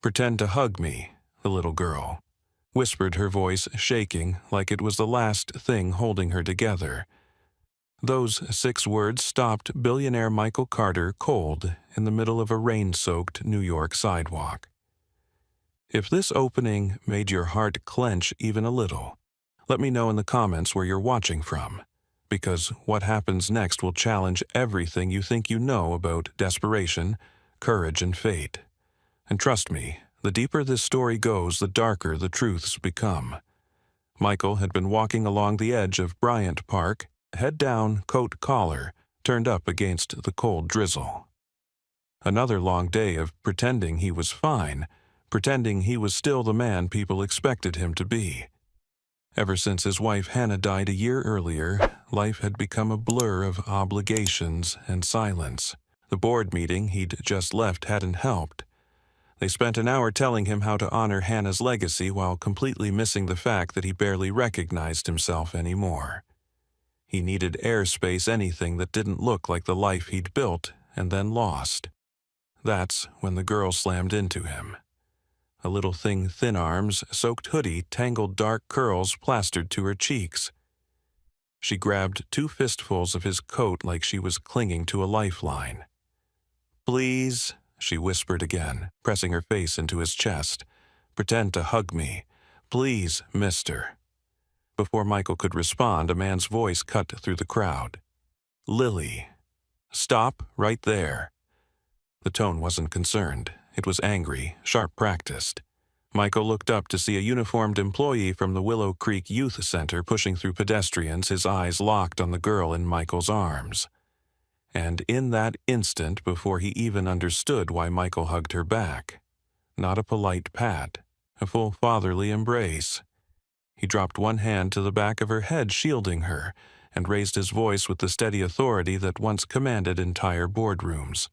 "Pretend to hug me," the little girl whispered, her voice shaking like it was the last thing holding her together. Those 6 words stopped billionaire Michael Carter cold in the middle of a rain-soaked New York sidewalk. If this opening made your heart clench even a little, let me know in the comments where you're watching from, because what happens next will challenge everything you think you know about desperation, courage, and fate. And trust me, the deeper this story goes, the darker the truths become. Michael had been walking along the edge of Bryant Park, head down, coat collar, turned up against the cold drizzle. Another long day of pretending he was fine, pretending he was still the man people expected him to be. Ever since his wife Hannah died a year earlier, life had become a blur of obligations and silence. The board meeting he'd just left hadn't helped. They spent an hour telling him how to honor Hannah's legacy while completely missing the fact that he barely recognized himself anymore. He needed airspace, anything that didn't look like the life he'd built and then lost. That's when the girl slammed into him. A little thing, thin arms, soaked hoodie, tangled dark curls plastered to her cheeks. She grabbed 2 fistfuls of his coat like she was clinging to a lifeline. "Please," she whispered again, pressing her face into his chest. "Pretend to hug me. Please, mister." Before Michael could respond, a man's voice cut through the crowd. "Lily. Stop right there." The tone wasn't concerned. It was angry, sharp-practiced. Michael looked up to see a uniformed employee from the Willow Creek Youth Center pushing through pedestrians, his eyes locked on the girl in Michael's arms. And in that instant, before he even understood why Michael hugged her back, not a polite pat, a full fatherly embrace. He dropped one hand to the back of her head, shielding her, and raised his voice with the steady authority that once commanded entire boardrooms.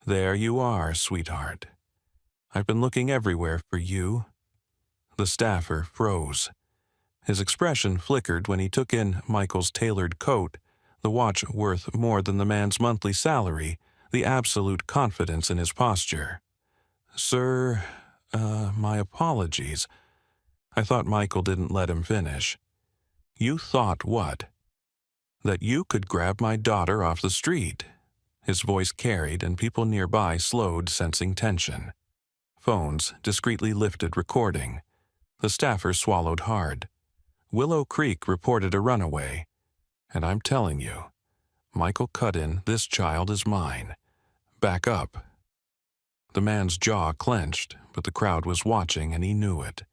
"There you are, sweetheart. I've been looking everywhere for you." The staffer froze. His expression flickered when he took in Michael's tailored coat, the watch worth more than the man's monthly salary, the absolute confidence in his posture. "Sir, my apologies." I thought Michael didn't let him finish. "You thought what?" "That you could grab my daughter off the street." His voice carried, and people nearby slowed, sensing tension. Phones discreetly lifted, recording. The staffer swallowed hard. Willow Creek reported a runaway. And I'm telling you, Michael cut in, "This child is mine. Back up." The man's jaw clenched, but the crowd was watching and he knew it.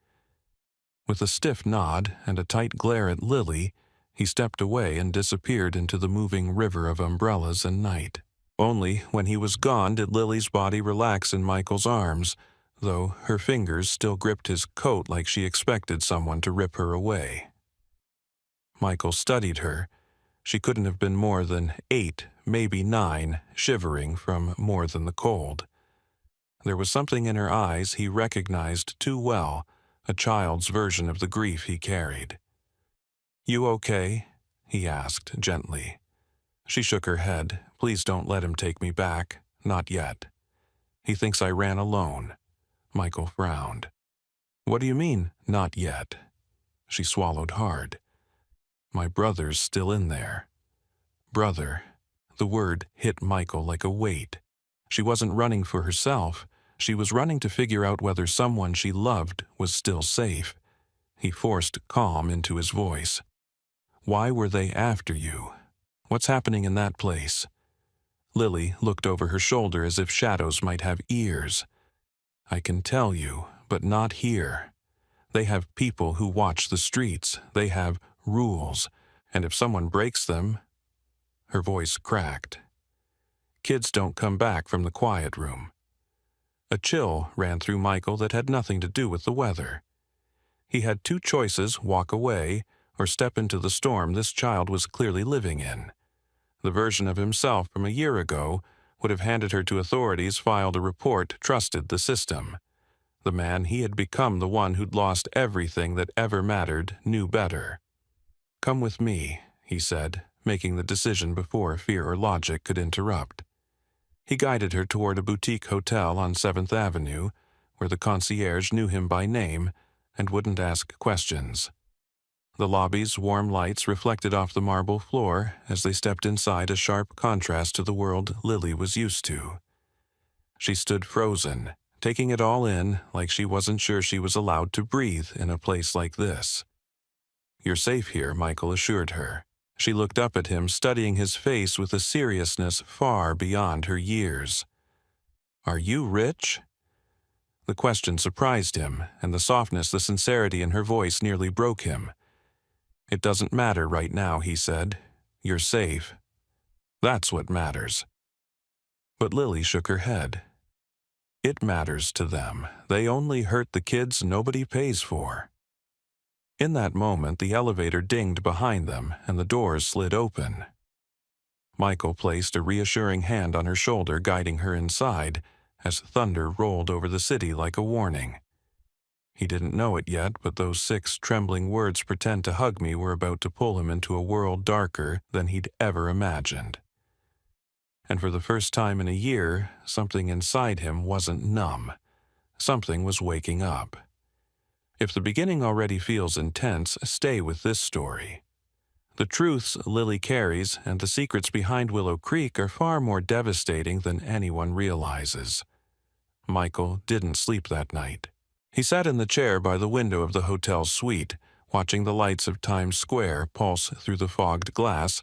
With a stiff nod and a tight glare at Lily, he stepped away and disappeared into the moving river of umbrellas and night. Only when he was gone did Lily's body relax in Michael's arms, though her fingers still gripped his coat like she expected someone to rip her away. Michael studied her. She couldn't have been more than 8, maybe 9, shivering from more than the cold. There was something in her eyes he recognized too well, a child's version of the grief he carried. "You okay?" he asked gently. She shook her head. "Please don't let him take me back. Not yet. He thinks I ran alone." Michael frowned. "What do you mean, not yet?" She swallowed hard. "My brother's still in there." Brother. The word hit Michael like a weight. She wasn't running for herself. She was running to figure out whether someone she loved was still safe. He forced calm into his voice. "Why were they after you? What's happening in that place?" Lily looked over her shoulder as if shadows might have ears. "I can tell you, but not here. They have people who watch the streets. They have rules, and if someone breaks them..." Her voice cracked. "Kids don't come back from the quiet room." A chill ran through Michael that had nothing to do with the weather. He had 2 choices: walk away or step into the storm this child was clearly living in. The version of himself from a year ago would have handed her to authorities, filed a report, trusted the system. The man he had become, the one who'd lost everything that ever mattered, knew better. "Come with me," he said, making the decision before fear or logic could interrupt. He guided her toward a boutique hotel on 7th Avenue, where the concierge knew him by name and wouldn't ask questions. The lobby's warm lights reflected off the marble floor as they stepped inside, a sharp contrast to the world Lily was used to. She stood frozen, taking it all in like she wasn't sure she was allowed to breathe in a place like this. "You're safe here," Michael assured her. She looked up at him, studying his face with a seriousness far beyond her years. "Are you rich?" The question surprised him, and the softness, the sincerity in her voice nearly broke him. "It doesn't matter right now," he said. "You're safe. That's what matters." But Lily shook her head. "It matters to them. They only hurt the kids nobody pays for." In that moment, the elevator dinged behind them, and the doors slid open. Michael placed a reassuring hand on her shoulder, guiding her inside, as thunder rolled over the city like a warning. He didn't know it yet, but those 6 trembling words, "pretend to hug me," were about to pull him into a world darker than he'd ever imagined. And for the first time in a year, something inside him wasn't numb. Something was waking up. If the beginning already feels intense, stay with this story. The truths Lily carries and the secrets behind Willow Creek are far more devastating than anyone realizes. Michael didn't sleep that night. He sat in the chair by the window of the hotel's suite, watching the lights of Times Square pulse through the fogged glass,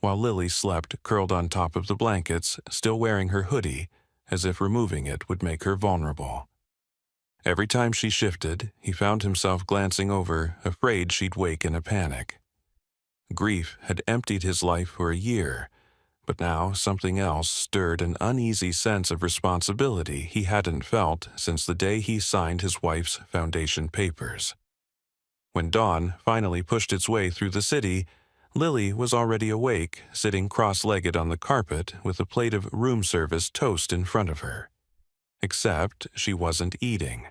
while Lily slept curled on top of the blankets, still wearing her hoodie, as if removing it would make her vulnerable. Every time she shifted, he found himself glancing over, afraid she'd wake in a panic. Grief had emptied his life for a year, but now something else stirred, an uneasy sense of responsibility he hadn't felt since the day he signed his wife's foundation papers. When dawn finally pushed its way through the city, Lily was already awake, sitting cross-legged on the carpet with a plate of room service toast in front of her. Except she wasn't eating.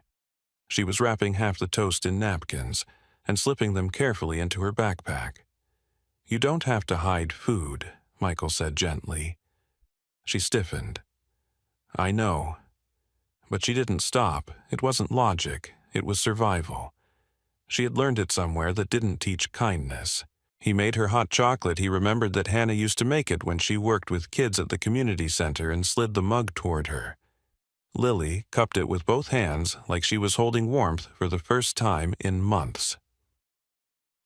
She was wrapping half the toast in napkins and slipping them carefully into her backpack. "You don't have to hide food," Michael said gently. She stiffened. "I know." But she didn't stop. It wasn't logic. It was survival. She had learned it somewhere that didn't teach kindness. He made her hot chocolate. He remembered that Hannah used to make it when she worked with kids at the community center, and slid the mug toward her. Lily cupped it with both hands like she was holding warmth for the first time in months.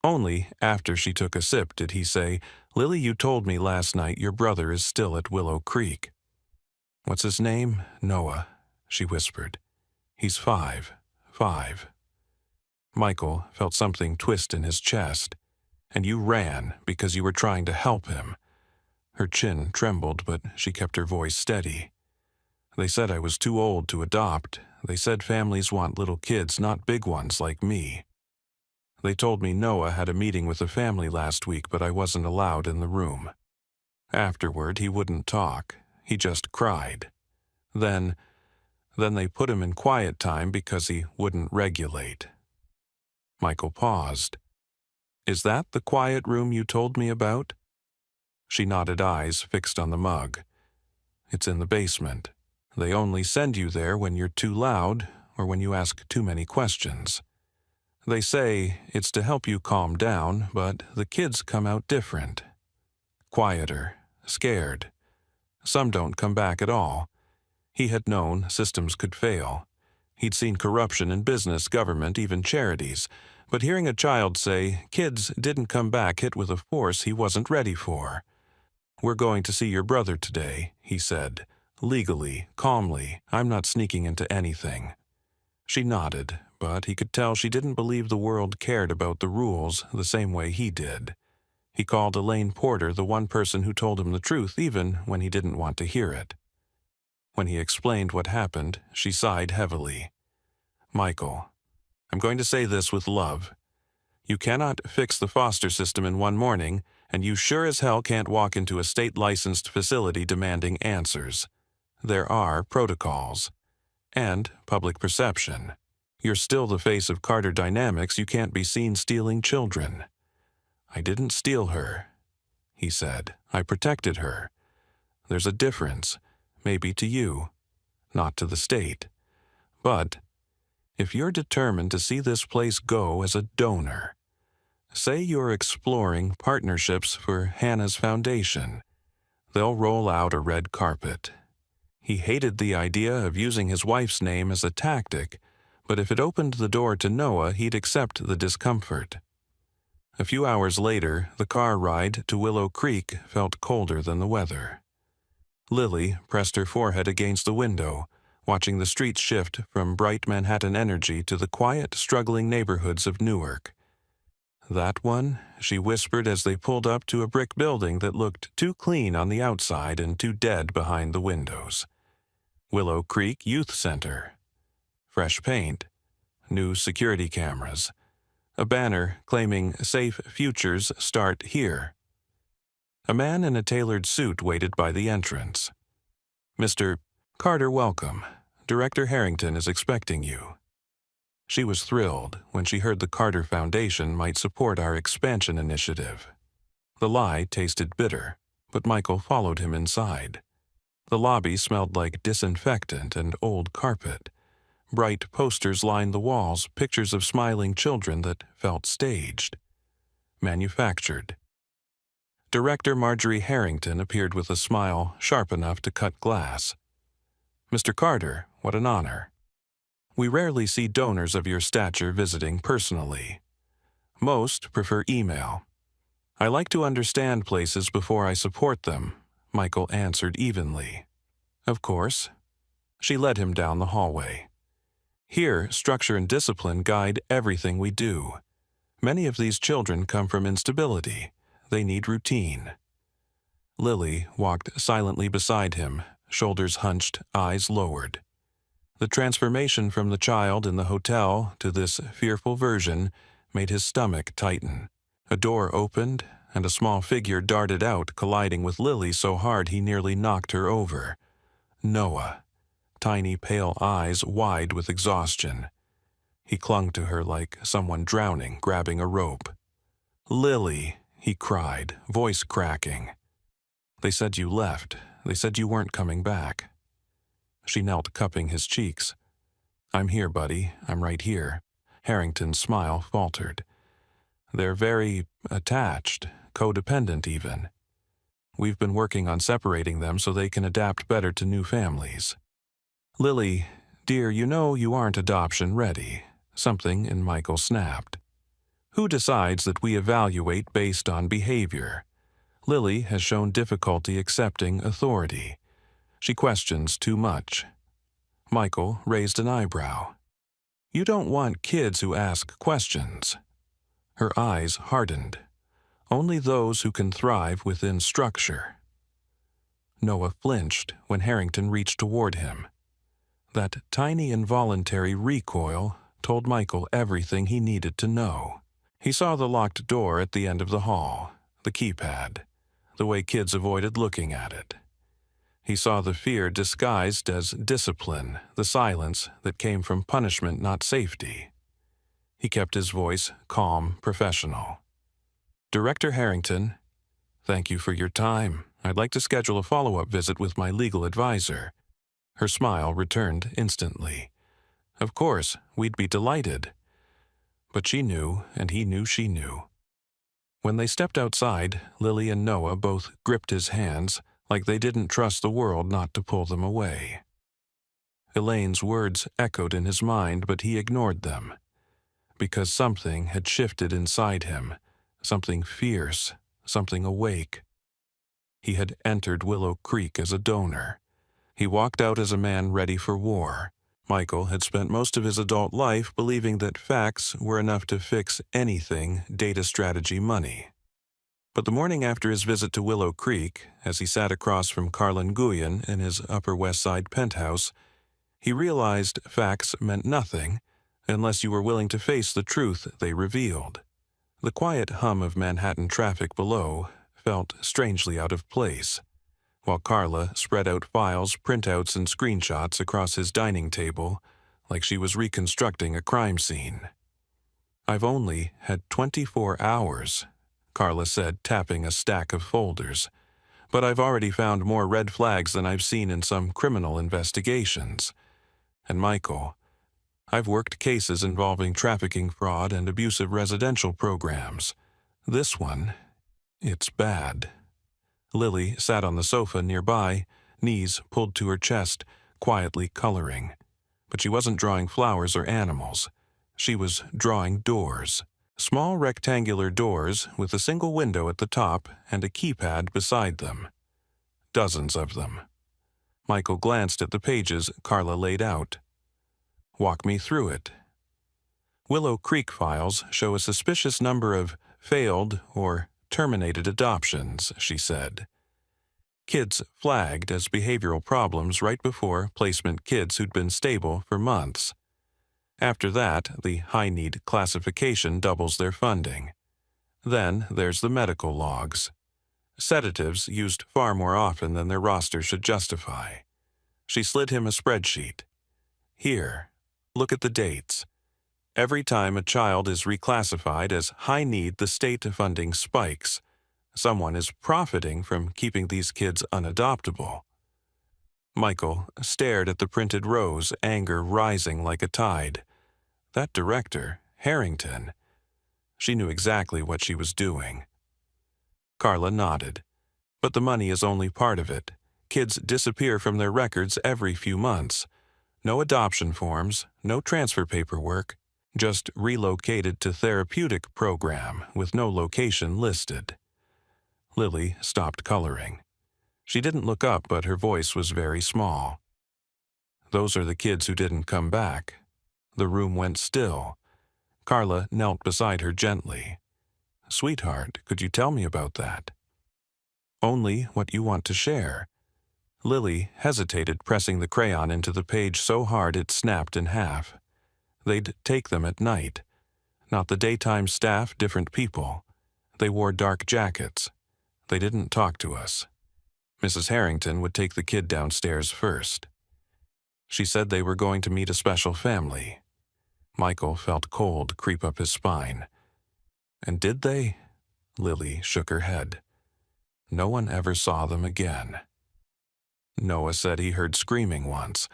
Only after she took a sip did he say, "Lily, you told me last night your brother is still at Willow Creek." "What's his name?" "Noah," she whispered. "He's 5. Michael felt something twist in his chest. "And you ran because you were trying to help him." Her chin trembled, but she kept her voice steady. "They said I was too old to adopt. They said families want little kids, not big ones like me. They told me Noah had a meeting with a family last week, but I wasn't allowed in the room. Afterward, he wouldn't talk. He just cried. Then they put him in quiet time because he wouldn't regulate." Michael paused. "Is that the quiet room you told me about?" She nodded, eyes fixed on the mug. "It's in the basement. They only send you there when you're too loud or when you ask too many questions. They say it's to help you calm down, but the kids come out different. Quieter, scared. Some don't come back at all." He had known systems could fail. He'd seen corruption in business, government, even charities. But hearing a child say kids didn't come back hit with a force he wasn't ready for. "We're going to see your brother today," he said. "Legally, calmly. I'm not sneaking into anything." She nodded, but he could tell she didn't believe the world cared about the rules the same way he did. He called Elaine Porter the one person who told him the truth, even when he didn't want to hear it. When he explained what happened, she sighed heavily. "Michael, I'm going to say this with love. You cannot fix the foster system in one morning, and you sure as hell can't walk into a state-licensed facility demanding answers. There are protocols. And public perception. You're still the face of Carter Dynamics. You can't be seen stealing children." "I didn't steal her," he said. "I protected her. There's a difference, maybe to you, not to the state. But If you're determined to see this place go as a donor, say you're exploring partnerships for Hannah's foundation, they'll roll out a red carpet. He hated the idea of using his wife's name as a tactic, but if it opened the door to Noah, he'd accept the discomfort. A few hours later, the car ride to Willow Creek felt colder than the weather. Lily pressed her forehead against the window, watching the streets shift from bright Manhattan energy to the quiet, struggling neighborhoods of Newark. "That one?" she whispered as they pulled up to a brick building that looked too clean on the outside and too dead behind the windows. Willow Creek Youth Center. Fresh paint. New security cameras. A banner claiming safe futures start here. A man in a tailored suit waited by the entrance. "Mr. Carter, welcome. Director Harrington is expecting you." She was thrilled when she heard the Carter Foundation might support our expansion initiative. The lie tasted bitter, but Michael followed him inside. The lobby smelled like disinfectant and old carpet. Bright posters lined the walls, pictures of smiling children that felt staged. Manufactured. Director Marjorie Harrington appeared with a smile sharp enough to cut glass. "Mr. Carter, what an honor. We rarely see donors of your stature visiting personally. Most prefer email. I like to understand places before I support them," Michael answered evenly. "Of course." She led him down the hallway. "Here, structure and discipline guide everything we do. Many of these children come from instability. They need routine." Lily walked silently beside him, shoulders hunched, eyes lowered. The transformation from the child in the hotel to this fearful version made his stomach tighten. A door opened, and a small figure darted out, colliding with Lily so hard he nearly knocked her over. Noah. Tiny pale eyes wide with exhaustion. He clung to her like someone drowning, grabbing a rope. "Lily," he cried, voice cracking. "They said you left. They said you weren't coming back." She knelt, cupping his cheeks. "I'm here, buddy. I'm right here." Harrington's smile faltered. "They're very attached, codependent even. We've been working on separating them so they can adapt better to new families." "Lily, dear, you know you aren't adoption ready." Something in Michael snapped. "Who decides that we evaluate based on behavior? Lily has shown difficulty accepting authority. She questions too much." Michael raised an eyebrow. "You don't want kids who ask questions." Her eyes hardened. "Only those who can thrive within structure." Noah flinched when Harrington reached toward him. That tiny involuntary recoil told Michael everything he needed to know. He saw the locked door at the end of the hall, the keypad, the way kids avoided looking at it. He saw the fear disguised as discipline, the silence that came from punishment, not safety. He kept his voice calm, professional. "Director Harrington, thank you for your time. I'd like to schedule a follow-up visit with my legal advisor." Her smile returned instantly. "Of course, we'd be delighted." But she knew, and he knew she knew. When they stepped outside, Lily and Noah both gripped his hands like they didn't trust the world not to pull them away. Elaine's words echoed in his mind, but he ignored them. Because something had shifted inside him, something fierce, something awake. He had entered Willow Creek as a donor. He walked out as a man ready for war. Michael had spent most of his adult life believing that facts were enough to fix anything data strategy money. But the morning after his visit to Willow Creek, as he sat across from Carlin Guyen in his Upper West Side penthouse, he realized facts meant nothing unless you were willing to face the truth they revealed. The quiet hum of Manhattan traffic below felt strangely out of place, while Carla spread out files, printouts, and screenshots across his dining table like she was reconstructing a crime scene. "I've only had 24 hours, Carla said, tapping a stack of folders. "But I've already found more red flags than I've seen in some criminal investigations." And Michael, I've worked cases involving trafficking fraud and abusive residential programs. This one, it's bad. Lily sat on the sofa nearby, knees pulled to her chest, quietly coloring. But she wasn't drawing flowers or animals. She was drawing doors. Small rectangular doors with a single window at the top and a keypad beside them. Dozens of them. Michael glanced at the pages Carla laid out. Walk me through it. Willow Creek files show a suspicious number of failed or terminated adoptions, she said. Kids flagged as behavioral problems right before placement kids who'd been stable for months. After that, the high-need classification doubles their funding. Then there's the medical logs. Sedatives used far more often than their roster should justify. She slid him a spreadsheet. Here, look at the dates. Every time a child is reclassified as high need, the state funding spikes. Someone is profiting from keeping these kids unadoptable. Michael stared at the printed rows, anger rising like a tide. That director, Harrington. She knew exactly what she was doing. Carla nodded. But the money is only part of it. Kids disappear from their records every few months. No adoption forms, no transfer paperwork, just relocated to therapeutic program with no location listed. Lily stopped coloring. She didn't look up, but her voice was very small. Those are the kids who didn't come back. The room went still. Carla knelt beside her gently. Sweetheart, could you tell me about that? Only what you want to share. Lily hesitated, pressing the crayon into the page so hard it snapped in half. They'd take them at night. Not the daytime staff, different people. They wore dark jackets. They didn't talk to us. Mrs. Harrington would take the kid downstairs first. She said they were going to meet a special family. Michael felt cold creep up his spine. And did they? Lily shook her head. No one ever saw them again. Noah said he heard screaming once.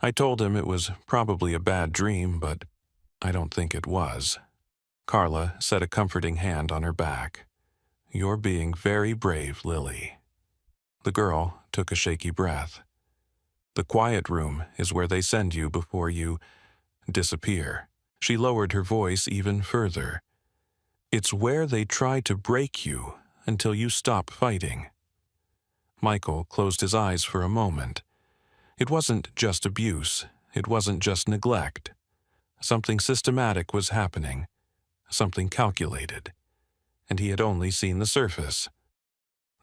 I told him it was probably a bad dream, but I don't think it was. Carla set a comforting hand on her back. You're being very brave, Lily. The girl took a shaky breath. The quiet room is where they send you before you disappear. She lowered her voice even further. It's where they try to break you until you stop fighting. Michael closed his eyes for a moment. It wasn't just abuse. It wasn't just neglect. Something systematic was happening. Something calculated. And he had only seen the surface.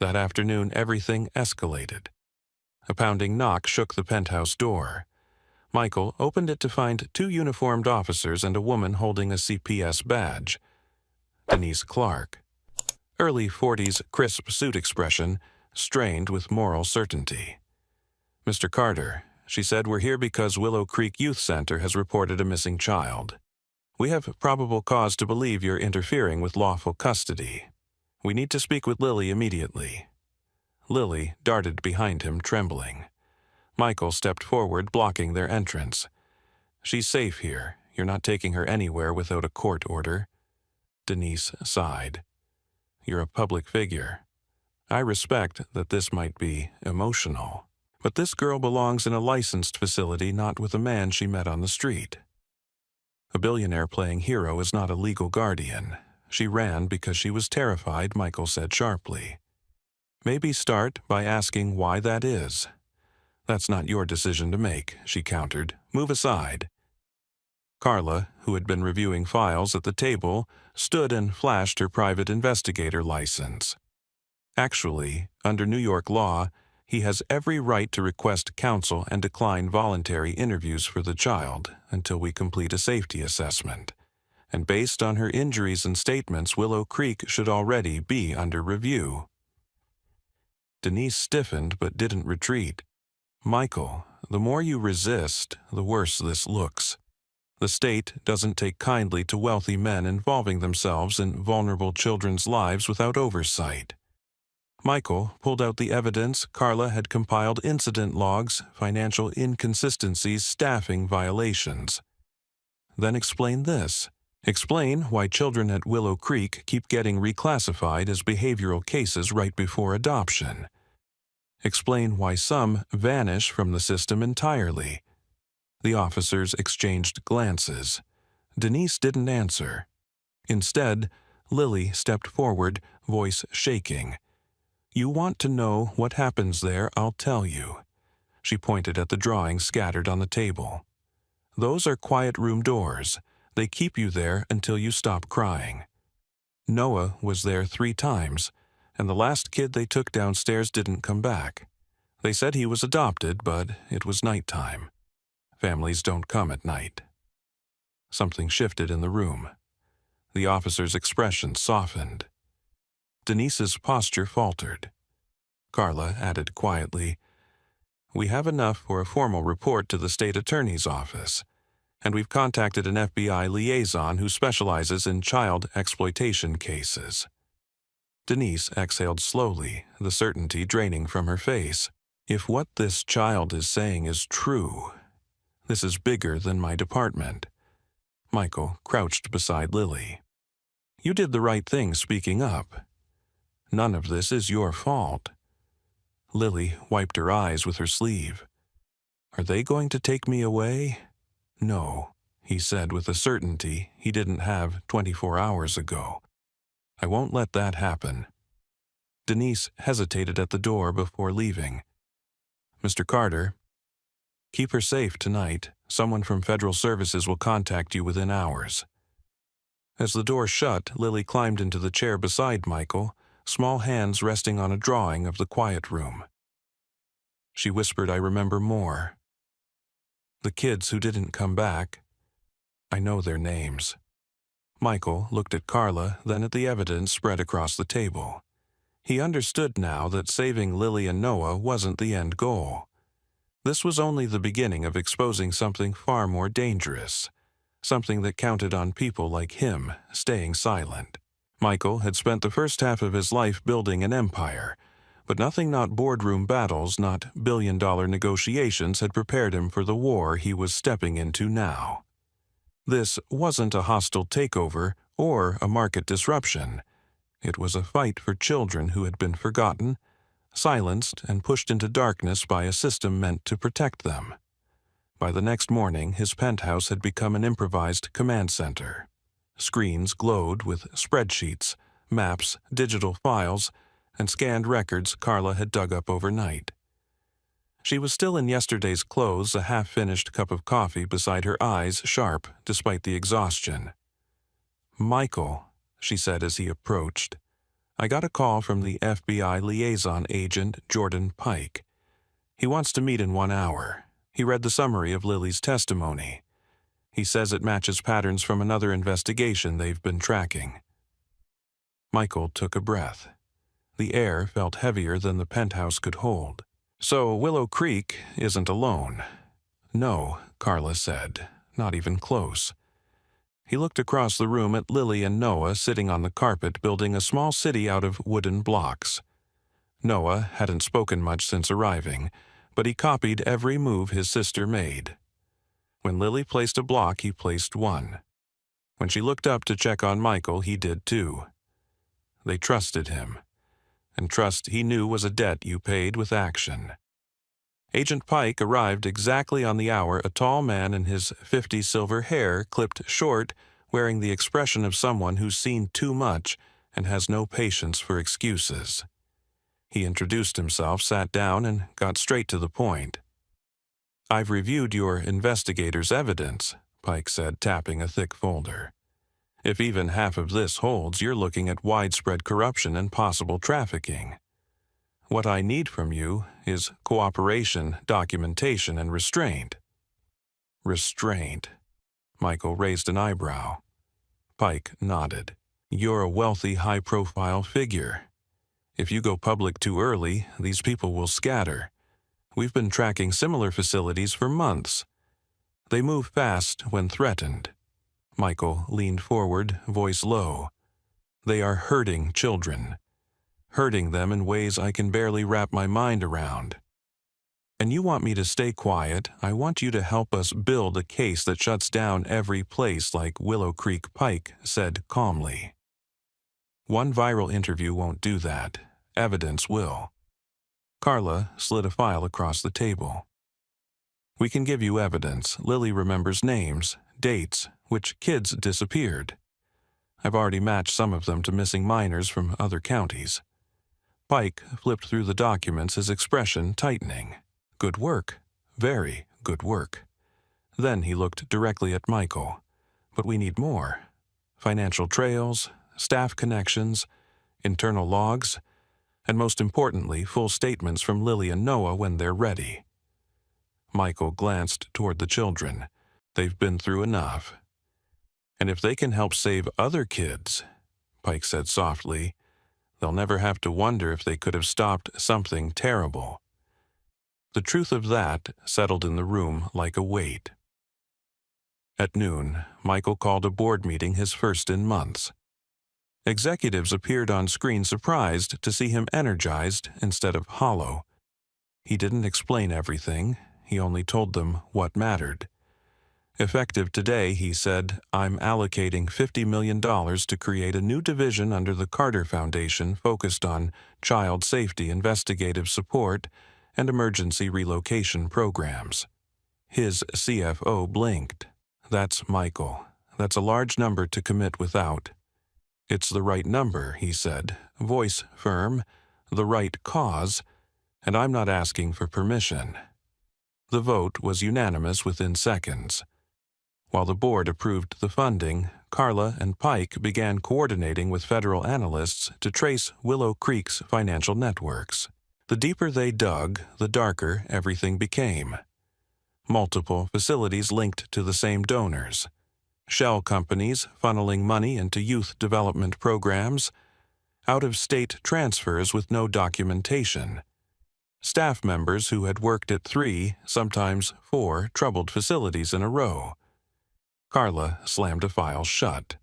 That afternoon, everything escalated. A pounding knock shook the penthouse door. Michael opened it to find two uniformed officers and a woman holding a CPS badge. Denise Clark. Early 40s, crisp suit expression, strained with moral certainty. Mr. Carter, she said, we're here because Willow Creek Youth Center has reported a missing child. We have probable cause to believe you're interfering with lawful custody. We need to speak with Lily immediately. Lily darted behind him, trembling. Michael stepped forward, blocking their entrance. She's safe here. You're not taking her anywhere without a court order. Denise sighed. You're a public figure. I respect that this might be emotional, but this girl belongs in a licensed facility, not with a man she met on the street. A billionaire playing hero is not a legal guardian. She ran because she was terrified, Michael said sharply. Maybe start by asking why that is. That's not your decision to make, she countered. Move aside. Carla, who had been reviewing files at the table, stood and flashed her private investigator license. Actually, under New York law, he has every right to request counsel and decline voluntary interviews for the child until we complete a safety assessment. And based on her injuries and statements, Willow Creek should already be under review. Denise stiffened but didn't retreat. Michael, the more you resist, the worse this looks. The state doesn't take kindly to wealthy men involving themselves in vulnerable children's lives without oversight. Michael pulled out the evidence. Carla had compiled incident logs, financial inconsistencies, staffing violations. then explain this. Explain why children at Willow Creek keep getting reclassified as behavioral cases right before adoption. Explain why some vanish from the system entirely. The officers exchanged glances. Denise didn't answer. Instead, Lily stepped forward, voice shaking. "You want to know what happens there, I'll tell you." She pointed at the drawings scattered on the table. "Those are quiet room doors. They keep you there until you stop crying. Noah was there 3 times, and the last kid they took downstairs didn't come back. They said he was adopted, but it was nighttime. Families don't come at night." Something shifted in the room. The officer's expression softened. Denise's posture faltered. Carla added quietly, "We have enough for a formal report to the state attorney's office, and we've contacted an FBI liaison who specializes in child exploitation cases." Denise exhaled slowly, the certainty draining from her face. "If what this child is saying is true, this is bigger than my department." Michael crouched beside Lily. "You did the right thing speaking up. None of this is your fault." Lily wiped her eyes with her sleeve. "Are they going to take me away?" "No," he said with a certainty he didn't have 24 hours ago. "I won't let that happen." Denise hesitated at the door before leaving. "Mr. Carter, keep her safe tonight. Someone from Federal Services will contact you within hours." As the door shut, Lily climbed into the chair beside Michael, small hands resting on a drawing of the quiet room. She whispered, "I remember more. The kids who didn't come back. I know their names." Michael looked at Carla, then at the evidence spread across the table. He understood now that saving Lily and Noah wasn't the end goal. This was only the beginning of exposing something far more dangerous, something that counted on people like him staying silent. Michael had spent the first half of his life building an empire, but nothing, not boardroom battles, not billion-dollar negotiations, had prepared him for the war he was stepping into now. This wasn't a hostile takeover or a market disruption. It was a fight for children who had been forgotten, silenced, and pushed into darkness by a system meant to protect them. By the next morning, his penthouse had become an improvised command center. Screens glowed with spreadsheets, maps, digital files, and scanned records Carla had dug up overnight. She was still in yesterday's clothes, a half-finished cup of coffee beside her, eyes sharp despite the exhaustion. "Michael," she said as he approached, "I got a call from the FBI liaison agent, Jordan Pike. He wants to meet in 1 hour. He read the summary of Lily's testimony. He says it matches patterns from another investigation they've been tracking." Michael took a breath. The air felt heavier than the penthouse could hold. "So Willow Creek isn't alone." "No," Carla said, "not even close." He looked across the room at Lily and Noah sitting on the carpet building a small city out of wooden blocks. Noah hadn't spoken much since arriving, but he copied every move his sister made. When Lily placed a block, he placed one. When she looked up to check on Michael, he did too. They trusted him, and trust he knew was a debt you paid with action. Agent Pike arrived exactly on the hour, a tall man in his 50s silver hair clipped short, wearing the expression of someone who's seen too much and has no patience for excuses. He introduced himself, sat down, and got straight to the point. "I've reviewed your investigator's evidence," Pike said, tapping a thick folder. "If even half of this holds, you're looking at widespread corruption and possible trafficking. What I need from you is cooperation, documentation, and restraint." "Restraint?" Michael raised an eyebrow. Pike nodded. "You're a wealthy, high-profile figure. If you go public too early, these people will scatter. We've been tracking similar facilities for months. They move fast when threatened." Michael leaned forward, voice low. "They are hurting children. Hurting them in ways I can barely wrap my mind around." And you want me to stay quiet? I want you to help us build a case that shuts down every place like Willow Creek Pike said calmly. One viral interview won't do that. Evidence will. Carla slid a file across the table. We can give you evidence. Lily remembers names, dates, which kids disappeared. I've already matched some of them to missing minors from other counties. Pike flipped through the documents, his expression tightening. Good work. Very good work. Then he looked directly at Michael. But we need more. Financial trails, staff connections, internal logs, and most importantly, full statements from Lily and Noah when they're ready. Michael glanced toward the children. They've been through enough. And if they can help save other kids, Pike said softly, they'll never have to wonder if they could have stopped something terrible. The truth of that settled in the room like a weight. At noon, Michael called a board meeting, his first in months. Executives appeared on screen surprised to see him energized instead of hollow. He didn't explain everything, he only told them what mattered. Effective today, he said, I'm allocating $50 million to create a new division under the Carter Foundation focused on child safety investigative support and emergency relocation programs. His CFO blinked. That's Michael. That's a large number to commit without. It's the right number, he said, voice firm, the right cause, and I'm not asking for permission. The vote was unanimous within seconds. While the board approved the funding, Carla and Pike began coordinating with federal analysts to trace Willow Creek's financial networks. The deeper they dug, the darker everything became. Multiple facilities linked to the same donors. Shell companies funneling money into youth development programs. Out-of-state transfers with no documentation. Staff members who had worked at 3, sometimes 4, troubled facilities in a row. Carla slammed a file shut.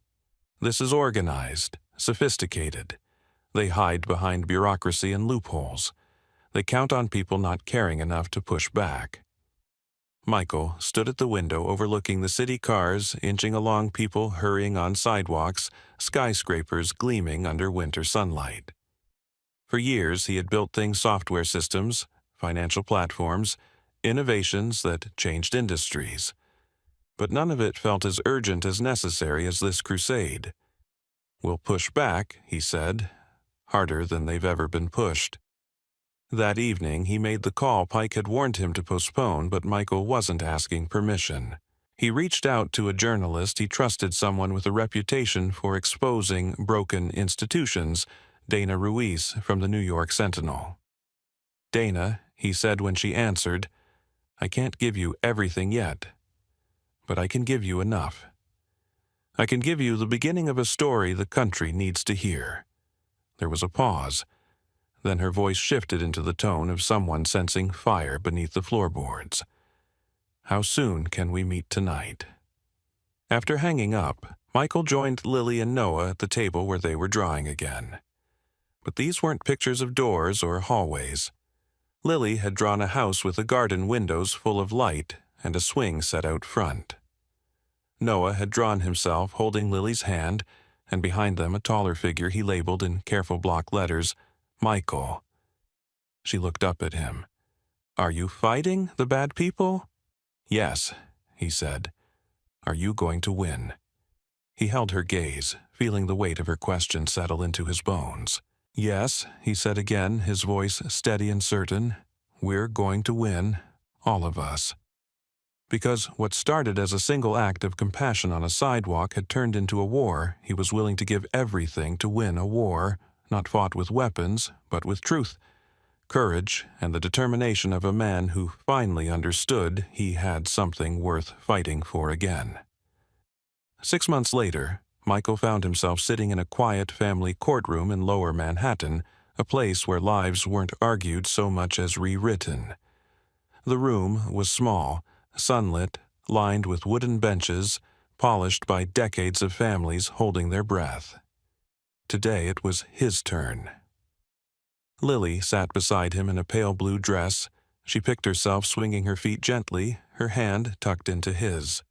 This is organized, sophisticated. They hide behind bureaucracy and loopholes. They count on people not caring enough to push back. Michael stood at the window overlooking the city cars inching along, people hurrying on sidewalks, skyscrapers gleaming under winter sunlight. For years he had built things, software systems, financial platforms, innovations that changed industries. But none of it felt as urgent as necessary as this crusade. We'll push back, he said, harder than they've ever been pushed. That evening he made the call Pike had warned him to postpone, but Michael wasn't asking permission. He reached out to a journalist he trusted, someone with a reputation for exposing broken institutions, Dana Ruiz from the New York Sentinel. Dana, he said when she answered, I can't give you everything yet, but I can give you enough. I can give you the beginning of a story the country needs to hear. There was a pause. Then her voice shifted into the tone of someone sensing fire beneath the floorboards. How soon can we meet tonight? After hanging up, Michael joined Lily and Noah at the table where they were drawing again. But these weren't pictures of doors or hallways. Lily had drawn a house with a garden, windows full of light, and a swing set out front. Noah had drawn himself holding Lily's hand, and behind them a taller figure he labeled in careful block letters, Michael. She looked up at him. Are you fighting the bad people? Yes, he said. Are you going to win? He held her gaze, feeling the weight of her question settle into his bones. Yes, he said again, his voice steady and certain. We're going to win, all of us. Because what started as a single act of compassion on a sidewalk had turned into a war, he was willing to give everything to win a war, not fought with weapons, but with truth, courage, and the determination of a man who finally understood he had something worth fighting for again. 6 months later, Michael found himself sitting in a quiet family courtroom in Lower Manhattan, a place where lives weren't argued so much as rewritten. The room was small, sunlit, lined with wooden benches, polished by decades of families holding their breath. Today it was his turn. Lily sat beside him in a pale blue dress, She picked herself, swinging her feet gently, her hand tucked into his.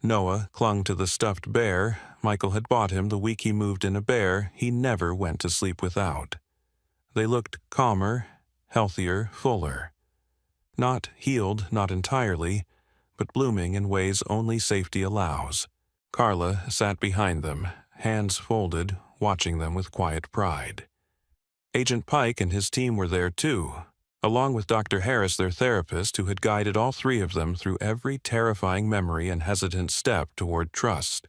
Noah clung to the stuffed bear Michael had bought him the week he moved in, a bear he never went to sleep without. They looked calmer, healthier, fuller. Not healed, not entirely, but blooming in ways only safety allows. Carla sat behind them, hands folded, watching them with quiet pride. Agent Pike and his team were there too, along with Dr. Harris, their therapist, who had guided all three of them through every terrifying memory and hesitant step toward trust.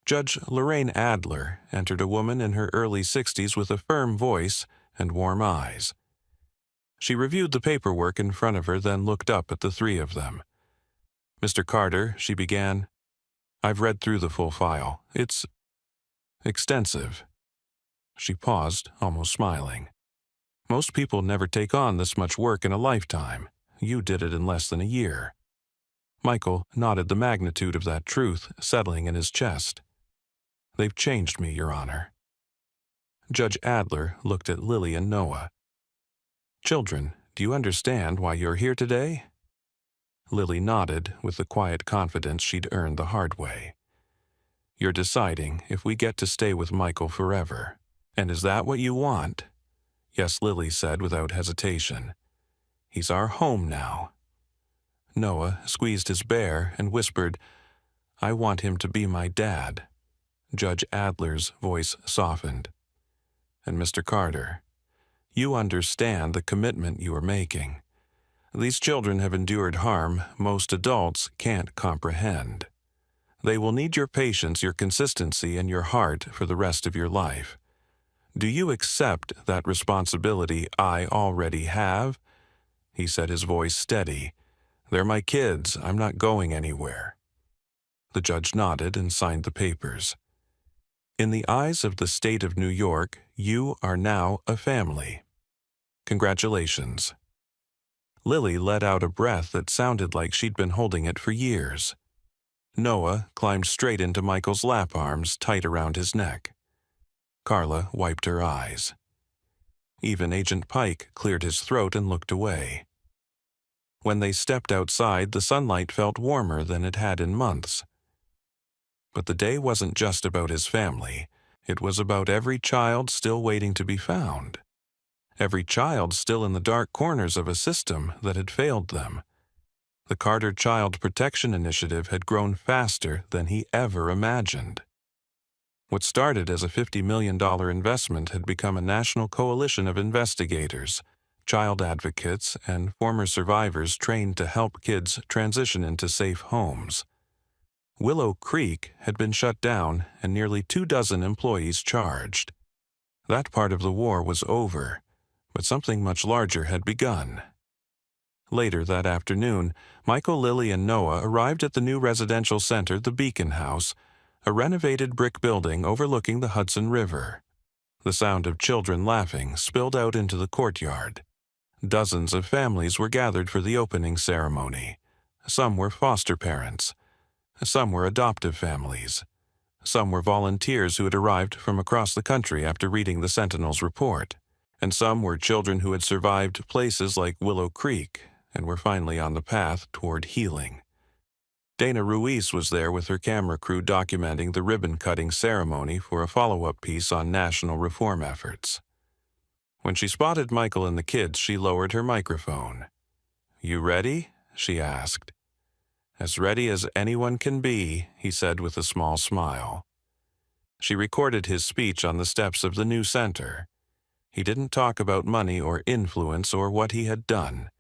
Judge Lorraine Adler entered, a woman in her early 60s with a firm voice and warm eyes. She reviewed the paperwork in front of her, then looked up at the three of them. "Mr. Carter," she began, "I've read through the full file. It's extensive." She paused, almost smiling. "Most people never take on this much work in a lifetime. You did it in less than a year." Michael nodded, the magnitude of that truth settling in his chest. "They've changed me, Your Honor." Judge Adler looked at Lily and Noah. "Children, do you understand why you're here today?" Lily nodded with the quiet confidence she'd earned the hard way. "You're deciding if we get to stay with Michael forever. And is that what you want?" "Yes," Lily said without hesitation. "He's our home now." Noah squeezed his bear and whispered, "I want him to be my dad." Judge Adler's voice softened. "And Mr. Carter, you understand the commitment you are making. These children have endured harm most adults can't comprehend. They will need your patience, your consistency, and your heart for the rest of your life. Do you accept that responsibility I already have?" He said, his voice steady. "They're my kids. I'm not going anywhere." The judge nodded and signed the papers. "In the eyes of the state of New York, you are now a family. Congratulations." Lily let out a breath that sounded like she'd been holding it for years. Noah climbed straight into Michael's lap, arms tight around his neck. Carla wiped her eyes. Even Agent Pike cleared his throat and looked away. When they stepped outside, the sunlight felt warmer than it had in months. But the day wasn't just about his family. It was about every child still waiting to be found. Every child still in the dark corners of a system that had failed them. The Carter Child Protection Initiative had grown faster than he ever imagined. What started as a $50 million investment had become a national coalition of investigators, child advocates, and former survivors trained to help kids transition into safe homes. Willow Creek had been shut down and nearly 24 employees charged. That part of the war was over, but something much larger had begun. Later that afternoon, Michael, Lily, and Noah arrived at the new residential center, the Beacon House, a renovated brick building overlooking the Hudson River. The sound of children laughing spilled out into the courtyard. Dozens of families were gathered for the opening ceremony. Some were foster parents. Some were adoptive families. Some were volunteers who had arrived from across the country after reading the Sentinel's report. And some were children who had survived places like Willow Creek and were finally on the path toward healing. Dana Ruiz was there with her camera crew documenting the ribbon-cutting ceremony for a follow-up piece on national reform efforts. When she spotted Michael and the kids, she lowered her microphone. "You ready?" she asked. "As ready as anyone can be," he said with a small smile. She recorded his speech on the steps of the new center. He didn't talk about money or influence or what he had done.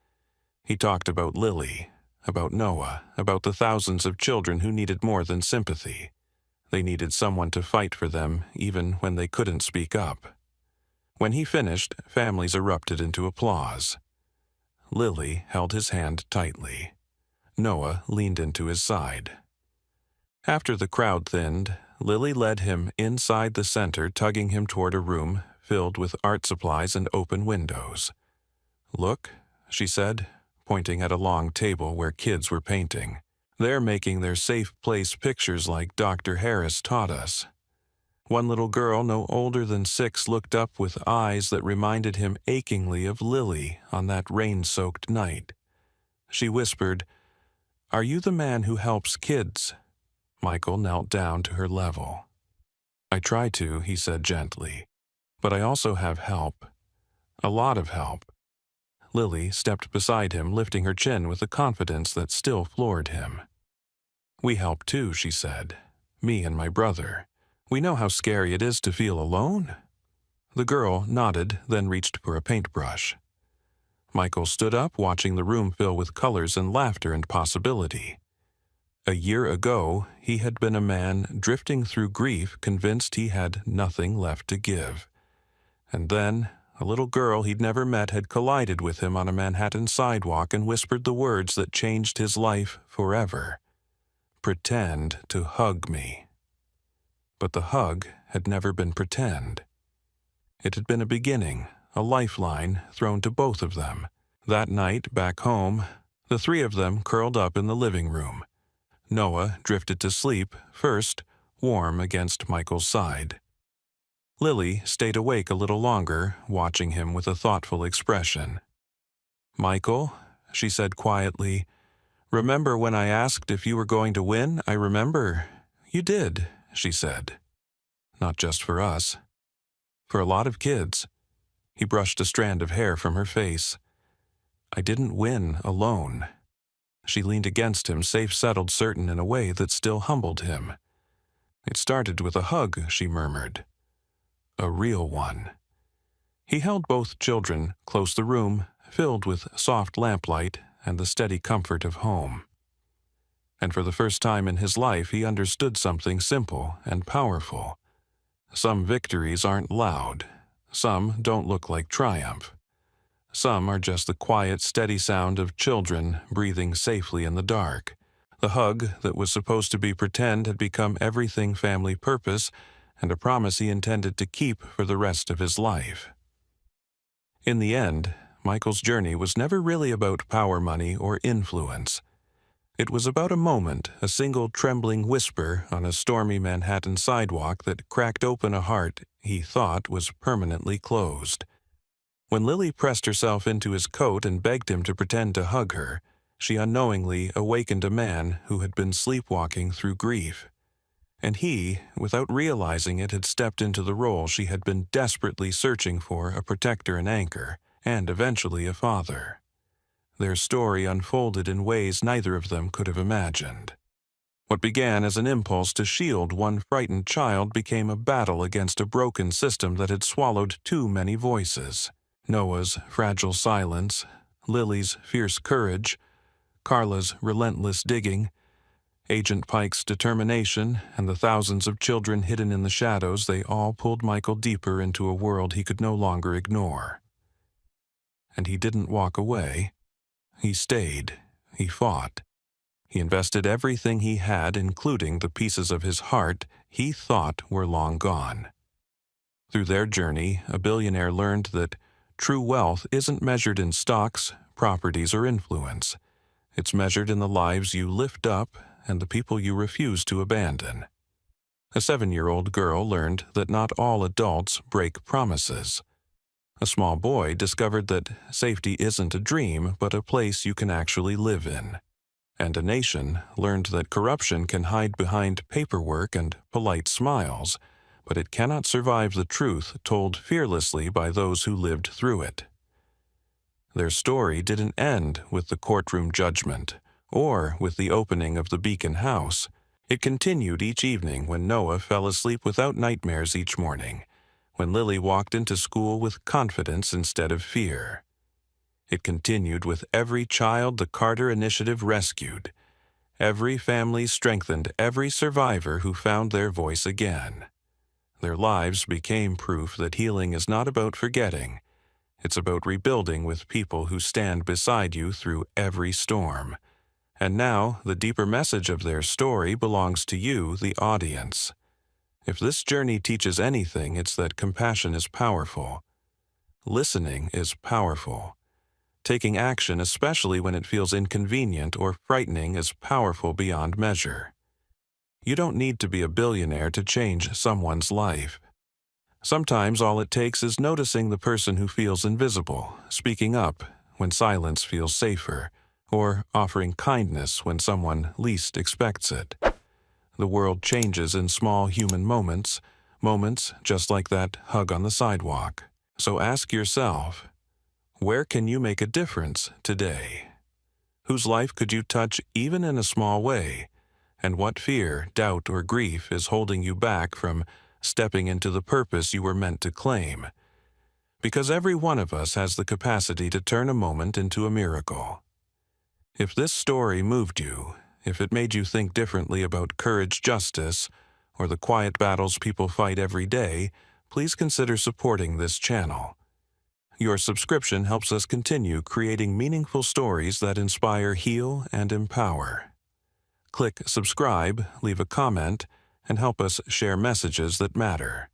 He talked about Lily, about Noah, about the thousands of children who needed more than sympathy. They needed someone to fight for them even when they couldn't speak up. When he finished, families erupted into applause. Lily held his hand tightly. Noah leaned into his side. After the crowd thinned, Lily led him inside the center, tugging him toward a room filled with art supplies and open windows. "Look," she said, pointing at a long table where kids were painting. "They're making their safe place pictures like Dr. Harris taught us. One little girl no older than 6 looked up with eyes that reminded him achingly of Lily on that rain-soaked night. She whispered, "Are you the man who helps kids?" Michael knelt down to her level. "I try to," he said gently, "but I also have help. A lot of help." Lily stepped beside him, lifting her chin with a confidence that still floored him. "We help too," she said. "Me and my brother. We know how scary it is to feel alone." The girl nodded, then reached for a paintbrush. Michael stood up, watching the room fill with colors and laughter and possibility. A year ago, he had been a man drifting through grief, convinced he had nothing left to give. And then, a little girl he'd never met had collided with him on a Manhattan sidewalk and whispered the words that changed his life forever. "Pretend to hug me." But the hug had never been pretend. It had been a beginning, a lifeline thrown to both of them. That night, back home, the 3 of them curled up in the living room. Noah drifted to sleep, first, warm against Michael's side. Lily stayed awake a little longer, watching him with a thoughtful expression. "Michael," she said quietly, "remember when I asked if you were going to win? I remember." "You did," she said. "Not just for us. For a lot of kids." He brushed a strand of hair from her face. "I didn't win alone." She leaned against him, safe, settled, certain in a way that still humbled him. "It started with a hug," she murmured. "A real one." He held both children, close the room, filled with soft lamplight and the steady comfort of home. And for the first time in his life, he understood something simple and powerful. Some victories aren't loud. Some don't look like triumph. Some are just the quiet, steady sound of children breathing safely in the dark. The hug that was supposed to be pretend had become everything family purpose and a promise he intended to keep for the rest of his life. In the end, Michael's journey was never really about power, money, or influence. It was about a moment, a single trembling whisper on a stormy Manhattan sidewalk that cracked open a heart he thought was permanently closed. When Lily pressed herself into his coat and begged him to pretend to hug her, she unknowingly awakened a man who had been sleepwalking through grief. And he, without realizing it, had stepped into the role she had been desperately searching for, a protector and anchor, and eventually a father. Their story unfolded in ways neither of them could have imagined. What began as an impulse to shield one frightened child became a battle against a broken system that had swallowed too many voices. Noah's fragile silence, Lily's fierce courage, Carla's relentless digging, Agent Pike's determination, and the thousands of children hidden in the shadows, they all pulled Michael deeper into a world he could no longer ignore. And he didn't walk away. He stayed. He fought. He invested everything he had, including the pieces of his heart he thought were long gone. Through their journey, a billionaire learned that true wealth isn't measured in stocks, properties, or influence. It's measured in the lives you lift up and the people you refuse to abandon. A 7-year-old girl learned that not all adults break promises. A small boy discovered that safety isn't a dream, but a place you can actually live in. And a nation learned that corruption can hide behind paperwork and polite smiles, but it cannot survive the truth told fearlessly by those who lived through it. Their story didn't end with the courtroom judgment or with the opening of the Beacon House. It continued each evening when Noah fell asleep without nightmares each morning, when Lily walked into school with confidence instead of fear. It continued with every child the Carter Initiative rescued, every family strengthened, every survivor who found their voice again. Their lives became proof that healing is not about forgetting. It's about rebuilding with people who stand beside you through every storm. And now, the deeper message of their story belongs to you, the audience. If this journey teaches anything, it's that compassion is powerful. Listening is powerful. Taking action, especially when it feels inconvenient or frightening, is powerful beyond measure. You don't need to be a billionaire to change someone's life. Sometimes all it takes is noticing the person who feels invisible, speaking up when silence feels safer, or offering kindness when someone least expects it. The world changes in small human moments, moments just like that hug on the sidewalk. So ask yourself, where can you make a difference today? Whose life could you touch even in a small way? And what fear, doubt, or grief is holding you back from stepping into the purpose you were meant to claim? Because every one of us has the capacity to turn a moment into a miracle. If this story moved you, if it made you think differently about courage, justice, or the quiet battles people fight every day, please consider supporting this channel. Your subscription helps us continue creating meaningful stories that inspire, heal, and empower. Click subscribe, leave a comment, and help us share messages that matter.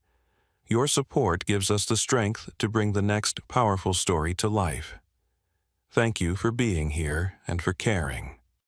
Your support gives us the strength to bring the next powerful story to life. Thank you for being here and for caring.